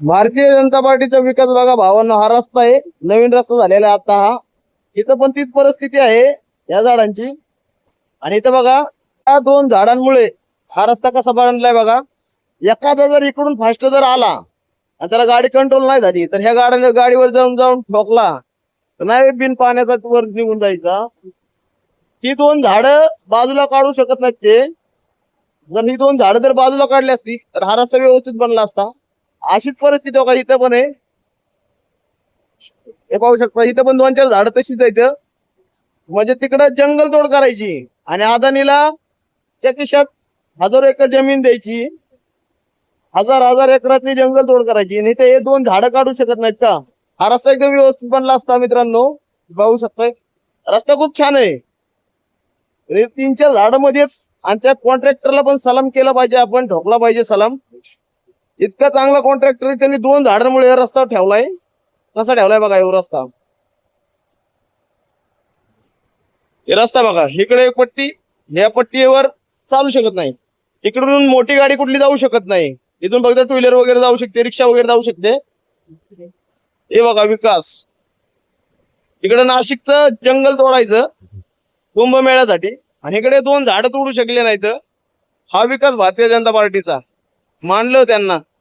भारतीय जनता पार्टीचा विकास बघा भावांनो, हा रस्ता आहे, नवीन रस्ता झालेला आहे आता हा. इथं पण तीच परिस्थिती आहे या झाडांची. आणि इथं बघा, या दोन झाडांमुळे हा रस्ता कसा बनलाय बघा. एखादा जर इकडून फास्ट जर आला आणि त्याला गाडी कंट्रोल नाही झाली तर ह्या गाडीवर जाऊन जाऊन ठोकला तर नाही बिन पाण्याचा वर निघून जायचा. ही दोन झाडं बाजूला काढू शकत नाहीत ते. जर ही दोन झाडं जर बाजूला काढली असती तर हा रस्ता व्यवस्थित बनला असता. अशीच परिस्थिती बघा इथं पण आहे. हे पाहू शकता इथं पण 2-4 झाडं तशीच आहेत. म्हणजे तिकडं जंगल तोड करायची आणि अदानीला च्या खिशात हजारो एकर जमीन द्यायची, हजार हजार एकरातली जंगल तोड करायची आणि ते हे दोन झाडं काढू शकत नाहीत का? हा रस्ता एकदम व्यवस्थित बनला असता मित्रांनो. पाहू शकताय रस्ता खूप छान आहे. 3-4 झाडं मध्ये आहेत. आणि त्या कॉन्ट्रॅक्टरला पण सलाम केला पाहिजे, आपण ठोकला पाहिजे सलाम. इतका चांगला कॉन्ट्रॅक्टर त्यांनी 2 झाडांमुळे रस्ता ठेवलाय. कसा ठेवलाय बघा हे रस्ता. हे रस्ता बघा, इकडे एक पट्टी, या पट्टीवर चालू शकत नाही. इकडून मोठी गाडी कुठली जाऊ शकत नाही. इथून फक्त टू व्हीलर वगैरे जाऊ शकते, रिक्षा वगैरे जाऊ शकते. हे बघा विकास. इकडे नाशिकचं जंगल तोडायचं कुंभमेळ्यासाठी आणि इकडे 2 झाडं तोडू शकले नाहीत. हा विकास भारतीय जनता पार्टीचा. मानलं त्यांना.